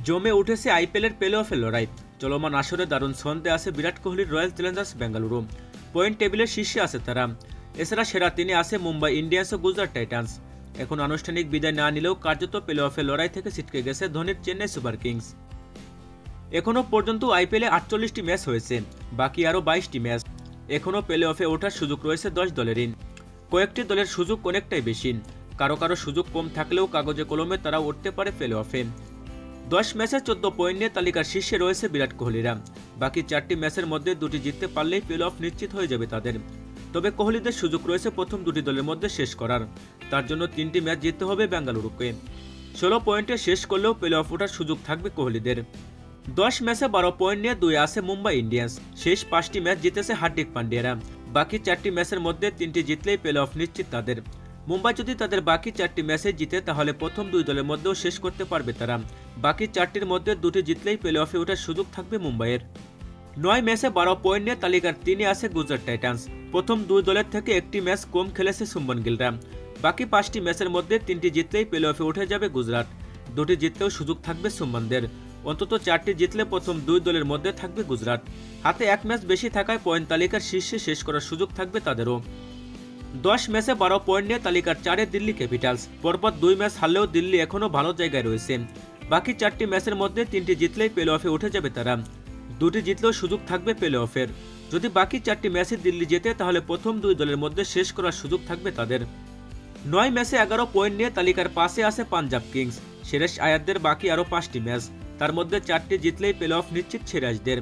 জমে উঠেছে আইপিএলের প্লে অফের লড়াই। চলমান আসরে দারুণ ছন্দে আছে বিরাট কোহলির রয়্যাল চ্যালেঞ্জার্স বেঙ্গালুরু। পয়েন্ট টেবিলের শীর্ষে আছে তারা। এছাড়া সেরা তিনে আছে মুম্বাই ইন্ডিয়ান্স ও গুজরাট টাইটান্স। এখন আনুষ্ঠানিক বিদায় না নিলেও কার্যত প্লে অফের লড়াই থেকে ছিটকে গেছে ধোনির চেন্নাই সুপার কিংস। এখনও পর্যন্ত আইপিএলে 48টি ম্যাচ হয়েছে, বাকি আরও 22টি ম্যাচ। এখনও প্লে অফে ওঠার সুযোগ রয়েছে 10 দলেরই। কয়েকটি দলের সুযোগ অনেকটাই বেশি, কারো কারো সুযোগ কম থাকলেও কাগজে কলমে তারা উঠতে পারে প্লে অফে। 10 ম্যাচে 14 পয়েন্ট নিয়ে তালিকার শীর্ষে রয়েছে বিরাট কোহলিরা। বাকি 4টি ম্যাচের মধ্যে 2টি জিততে পারলেই প্লে অফ নিশ্চিত হয়ে যাবে তাদের। তবে কোহলিদের সুযোগ রয়েছে প্রথম 2টি দলের মধ্যে শেষ করার। তার জন্য 3টি ম্যাচ জিততে হবে বেঙ্গালুরুকে। 16 পয়েন্টে শেষ করলেও প্লে অফ ওঠার সুযোগ থাকবে কোহলিদের। 10 ম্যাচে 12 পয়েন্ট নিয়ে 2 আছে মুম্বাই ইন্ডিয়ান্স। শেষ 5টি ম্যাচ জিতেছে হার্দিক পান্ডিয়ারা। বাকি 4টি ম্যাচের মধ্যে 3টি জিতলেই প্লে অফ নিশ্চিত তাদের। মুম্বাই যদি তাদের বাকি 4টি ম্যাচে জিতে তাহলে প্রথম 2 দলের মধ্যেও শেষ করতে পারবে তারা। বাকি 4টির মধ্যে 2টি জিতলেই প্লে অফে ওঠার সুযোগ থাকবে মুম্বাইয়ের। 9 ম্যাচে 12 পয়েন্ট নিয়ে তালিকার 3-এ আছে গুজরাট টাইটান্স। প্রথম 2 দলের থেকে একটি ম্যাচ কম খেলেছে শুভমান গিলরা। বাকি 5টি ম্যাচের মধ্যে 3টি জিতলেই প্লে অফে উঠে যাবে গুজরাট। 2টি জিতলেও সুযোগ থাকবে শুভমানদের। অন্তত 4টি জিতলে প্রথম 2 দলের মধ্যে থাকবে গুজরাট। হাতে 1 ম্যাচ বেশি থাকায় পয়েন্ট তালিকার শীর্ষে শেষ করার সুযোগ থাকবে তাদেরও। 10 ম্যাচে 12 পয়েন্ট নিয়ে তালিকার 4-এ দিল্লি ক্যাপিটালস। পরপর 2 ম্যাচ হারলেও দিল্লি এখনও ভালো জায়গায় রয়েছে। বাকি 4টি ম্যাচের মধ্যে 3টি জিতলেই প্লে অফে উঠে যাবে তারা। 2টি জিতলেও সুযোগ থাকবে প্লে অফের। যদি বাকি 4টি ম্যাচে দিল্লি জেতে তাহলে প্রথম 2 দলের মধ্যে শেষ করার সুযোগ থাকবে তাদের। 9 ম্যাচে 11 পয়েন্ট নিয়ে তালিকার 5-এ আছে পাঞ্জাব কিংস। শেরেশ আয়ারদের বাকি আরও 5টি ম্যাচ, তার মধ্যে 4টি জিতলেই প্লে অফ নিশ্চিত সিরাজদের।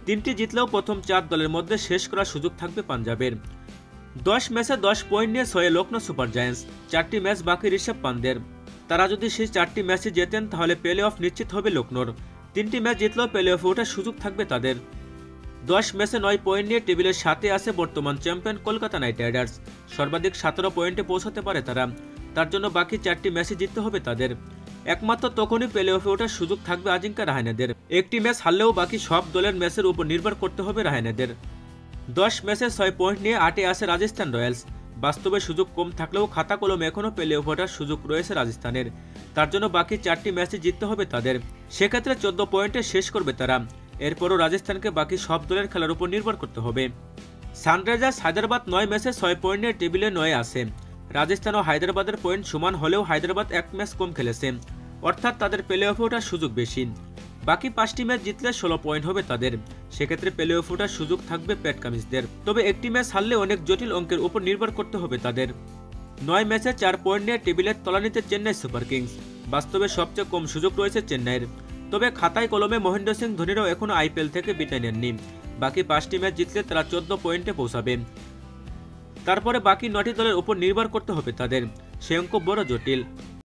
3টি জিতলেও প্রথম 4 দলের মধ্যে শেষ করার সুযোগ থাকবে পাঞ্জাবের। 10 ম্যাচে 10 পয়েন্ট নিয়ে 6 লখনৌ সুপার জায়ান্টস। 4টি ম্যাচ বাকি ঋষভ পান্তের। তারা যদি সেই 4টি ম্যাচে জেতেন তাহলে প্লে অফ নিশ্চিত হবে লখনৌর। 3টি ম্যাচ জিতলেও প্লে অফে ওঠার সুযোগ থাকবে তাদের। 10 ম্যাচে 9 পয়েন্ট নিয়ে টেবিলের 7-এ আছে বর্তমান চ্যাম্পিয়ন কলকাতা নাইট রাইডার্স। সর্বাধিক 17 পয়েন্টে পৌঁছাতে পারে তারা। তার জন্য বাকি 4টি ম্যাচে জিততে হবে তাদের। একমাত্র তখনই প্লে অফে ওঠার সুযোগ থাকবে আজিঙ্কা রাহানেদের। একটি ম্যাচ হারলেও বাকি সব দলের ম্যাচের উপর নির্ভর করতে হবে রাহানেদের। 10 ম্যাচে 6 পয়েন্ট নিয়ে 8-এ আছে রাজস্থান রয়্যালস। বাস্তবে সুযোগ কম থাকলেও খাতা কলমে এখনও প্লে অফে ওঠার সুযোগ রয়েছে রাজস্থানের। তার জন্য বাকি 4টি ম্যাচে জিততে হবে তাদের। সেক্ষেত্রে 14 পয়েন্টে শেষ করবে তারা। এরপরও রাজস্থানকে বাকি সব দলের খেলার উপর নির্ভর করতে হবে। সানরাইজার্স হায়দ্রাবাদ 9 ম্যাচে 6 পয়েন্ট নিয়ে টেবিলে 9-এ আছে। রাজস্থান ও হায়দ্রাবাদের পয়েন্ট সমান হলেও হায়দ্রাবাদ 1 ম্যাচ কম খেলেছে, অর্থাৎ তাদের প্লে অফে ওঠার সুযোগ বেশি। বাকি 5টি ম্যাচ জিতলে 16 পয়েন্ট হবে তাদের। সেক্ষেত্রে প্লে অফে ওঠার সুযোগ থাকবে প্যাট কামিন্সদের। তবে একটি ম্যাচ হারলে অনেক জটিল অঙ্কের উপর নির্ভর করতে হবে তাদের। 9 ম্যাচে 4 পয়েন্ট নিয়ে টেবিলের তলানিতে চেন্নাই সুপার কিংস। বাস্তবে সবচেয়ে কম সুযোগ রয়েছে চেন্নাইয়ের। তবে খাতায় কলমে মহেন্দ্র সিং ধোনিরাও এখনও আইপিএল থেকে বিদায় নেননি। বাকি 5টি ম্যাচ জিতলে তারা 14 পয়েন্টে পৌঁছাবে। তারপরে বাকি 9টি দলের উপর নির্ভর করতে হবে তাদের। সে অঙ্ক বড় জটিল।